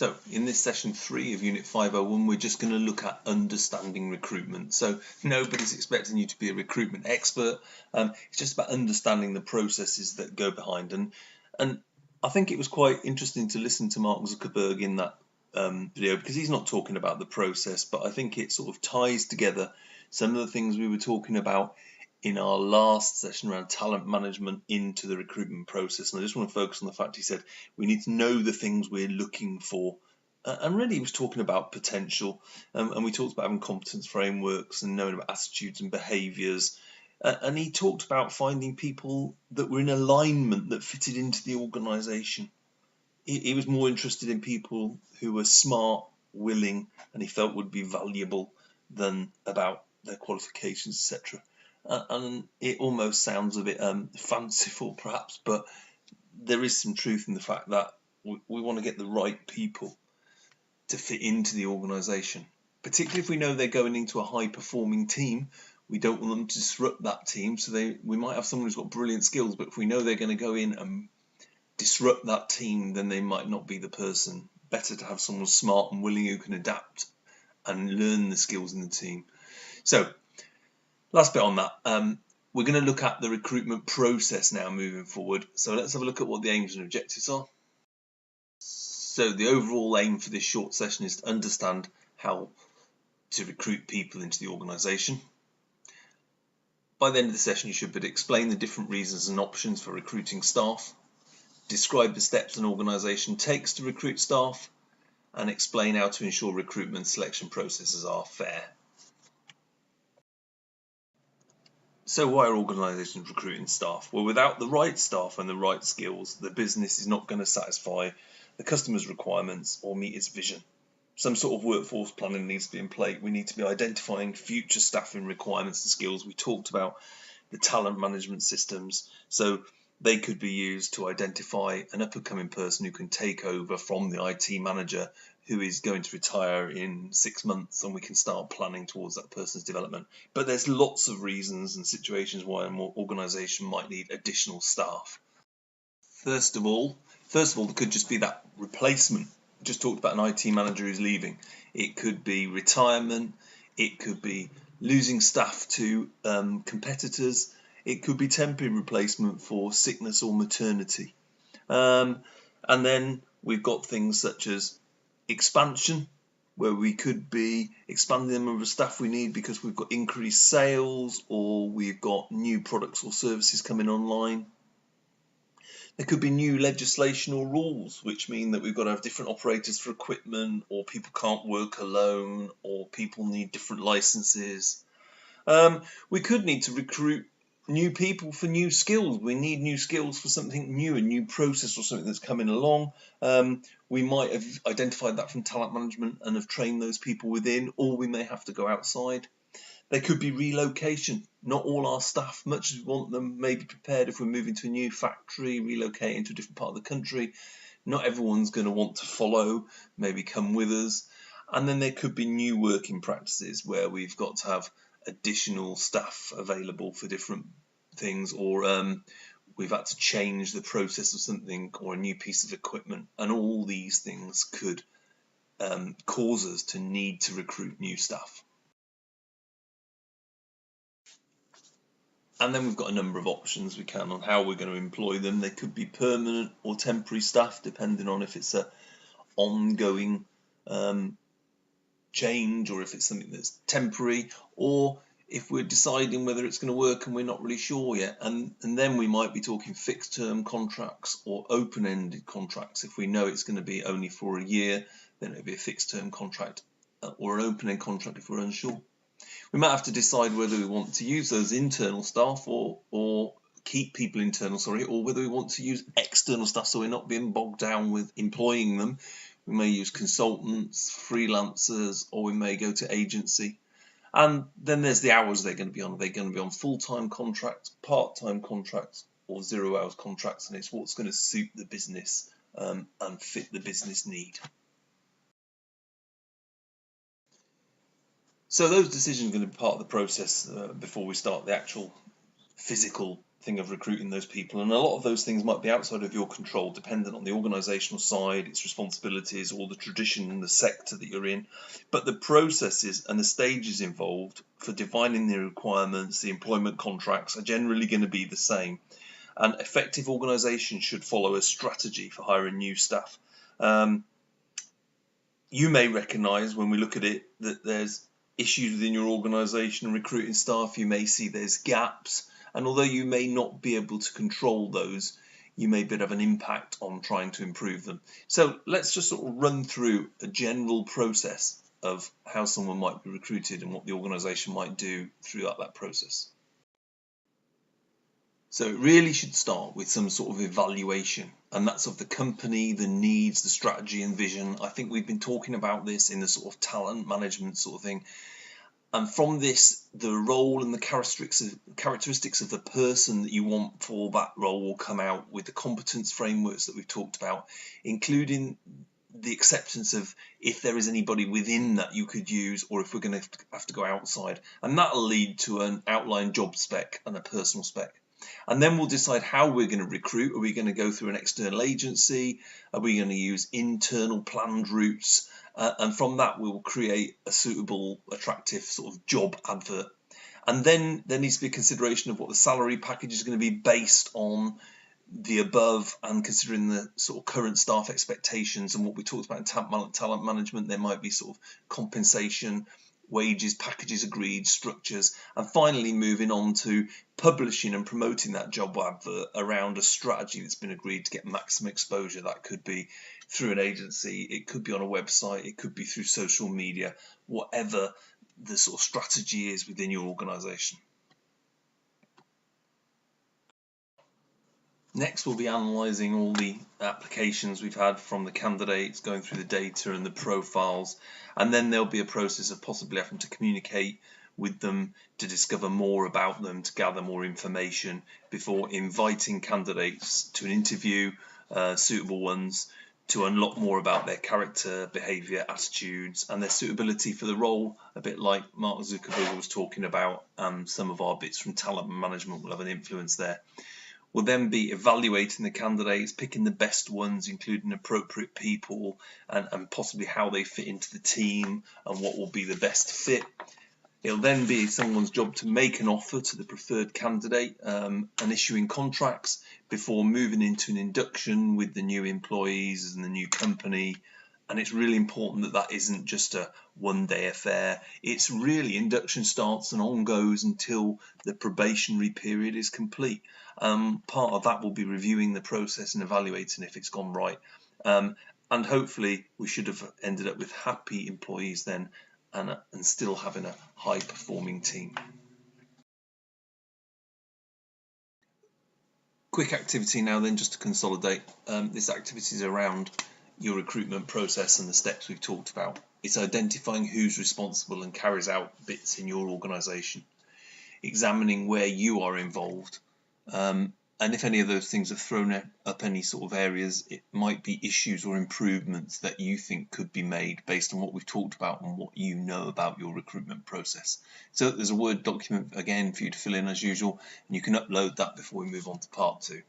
So in this session 3 of Unit 501, we're just going to look at understanding recruitment. So nobody's expecting you to be a recruitment expert. It's just about understanding the processes that go behind. And I think it was quite interesting to listen to Mark Zuckerberg in that video, because he's not talking about the process, but I think it sort of ties together some of the things we were talking about in our last session around talent management into the recruitment process. And I just want to focus on the fact he said we need to know the things we're looking for. And really he was talking about potential, and we talked about having competence frameworks and knowing about attitudes and behaviours. And he talked about finding people that were in alignment, that fitted into the organisation. He was more interested in people who were smart, willing, and he felt would be valuable than about their qualifications, etc. And it almost sounds a bit fanciful perhaps, but there is some truth in the fact that we want to get the right people to fit into the organisation, particularly if we know they're going into a high performing team. We don't want them to disrupt that team, so we might have someone who's got brilliant skills, but if we know they're going to go in and disrupt that team, then they might not be the person. Better to have someone smart and willing who can adapt and learn the skills in the team. So last bit on that, we're going to look at the recruitment process now moving forward. So let's have a look at what the aims and objectives are. So the overall aim for this short session is to understand how to recruit people into the organisation. By the end of the session, you should explain the different reasons and options for recruiting staff, describe the steps an organisation takes to recruit staff, and explain how to ensure recruitment selection processes are fair. So why are organisations recruiting staff? Well, without the right staff and the right skills, the business is not going to satisfy the customer's requirements or meet its vision. Some sort of workforce planning needs to be in place. We need to be identifying future staffing requirements and skills. We talked about the talent management systems. So they could be used to identify an up-and-coming person who can take over from the IT manager who is going to retire in 6 months, and we can start planning towards that person's development. But there's lots of reasons and situations why an organisation might need additional staff. First of all, there could just be that replacement. We just talked about an IT manager who's leaving. It could be retirement. It could be losing staff to competitors. It could be temporary replacement for sickness or maternity. And then we've got things such as expansion, where we could be expanding the number of staff we need because we've got increased sales or we've got new products or services coming online. There could be new legislation or rules, which mean that we've got to have different operators for equipment, or people can't work alone, or people need different licenses. We could need to recruit new people for new skills. We need new skills for something new, a new process or something that's coming along. We might have identified that from talent management and have trained those people within, or we may have to go outside. There could be relocation. Not all our staff, much as we want them, may be prepared if we're moving to a new factory, relocating to a different part of the country. Not everyone's going to want to follow, maybe come with us. And then there could be new working practices where we've got to have additional staff available for different things, or we've had to change the process of something or a new piece of equipment. And all these things could cause us to need to recruit new staff. And then we've got a number of options we can on how we're going to employ them. They could be permanent or temporary staff, depending on if it's an ongoing change or if it's something that's temporary, or if we're deciding whether it's going to work and we're not really sure yet. And then we might be talking fixed term contracts or open-ended contracts. If we know it's going to be only for a year, then it'll be a fixed term contract, or an open-end contract if we're unsure. We might have to decide whether we want to use those internal staff or keep people internal, or whether we want to use external staff so we're not being bogged down with employing them. We may use consultants, freelancers, or we may go to agency. And then there's the hours they're going to be on. Are they going to be on full-time contracts, part-time contracts, or 0 hours contracts? And it's what's going to suit the business and fit the business need. So those decisions are going to be part of the process before we start the actual physical thing of recruiting those people, and a lot of those things might be outside of your control, dependent on the organisational side, its responsibilities, or the tradition and the sector that you're in. But the processes and the stages involved for defining the requirements, the employment contracts, are generally going to be the same. And effective organisations should follow a strategy for hiring new staff. You may recognise when we look at it that there's issues within your organisation and recruiting staff. You may see there's gaps, and although you may not be able to control those, you may have an impact on trying to improve them. So let's just sort of run through a general process of how someone might be recruited and what the organisation might do throughout that process. So it really should start with some sort of evaluation, and that's of the company, the needs, the strategy and vision. I think we've been talking about this in the sort of talent management sort of thing. And from this, the role and the characteristics of the person that you want for that role will come out with the competence frameworks that we've talked about, including the acceptance of if there is anybody within that you could use, or if we're going to have to go outside. And that'll lead to an outline job spec and a personal spec. And then we'll decide how we're going to recruit. Are we going to go through an external agency? Are we going to use internal planned routes? And from that, we'll create a suitable, attractive sort of job advert. And then there needs to be a consideration of what the salary package is going to be based on the above, and considering the sort of current staff expectations and what we talked about in talent management. There might be sort of compensation, wages, packages agreed, structures, and finally moving on to publishing and promoting that job advert around a strategy that's been agreed to get maximum exposure. That could be through an agency, it could be on a website, it could be through social media, whatever the sort of strategy is within your organisation. Next, we'll be analysing all the applications we've had from the candidates, going through the data and the profiles, and then there'll be a process of possibly having to communicate with them to discover more about them, to gather more information before inviting candidates to an interview, suitable ones, to unlock more about their character, behaviour, attitudes, and their suitability for the role, a bit like Mark Zuckerberg was talking about, and some of our bits from talent management will have an influence there. We'll then be evaluating the candidates, picking the best ones, including appropriate people, and possibly how they fit into the team and what will be the best fit. It'll then be someone's job to make an offer to the preferred candidate and issuing contracts before moving into an induction with the new employees and the new company. And it's really important that that isn't just a one-day affair. It's really, induction starts and on goes until the probationary period is complete. Part of that will be reviewing the process and evaluating if it's gone right. And hopefully we should have ended up with happy employees then, and still having a high-performing team. Quick activity now then, just to consolidate. This activity is around your recruitment process and the steps we've talked about. It's identifying who's responsible and carries out bits in your organisation, examining where you are involved, and if any of those things have thrown up any sort of areas, it might be issues or improvements that you think could be made based on what we've talked about and what you know about your recruitment process. So there's a Word document again for you to fill in as usual, and you can upload that before we move on to part 2.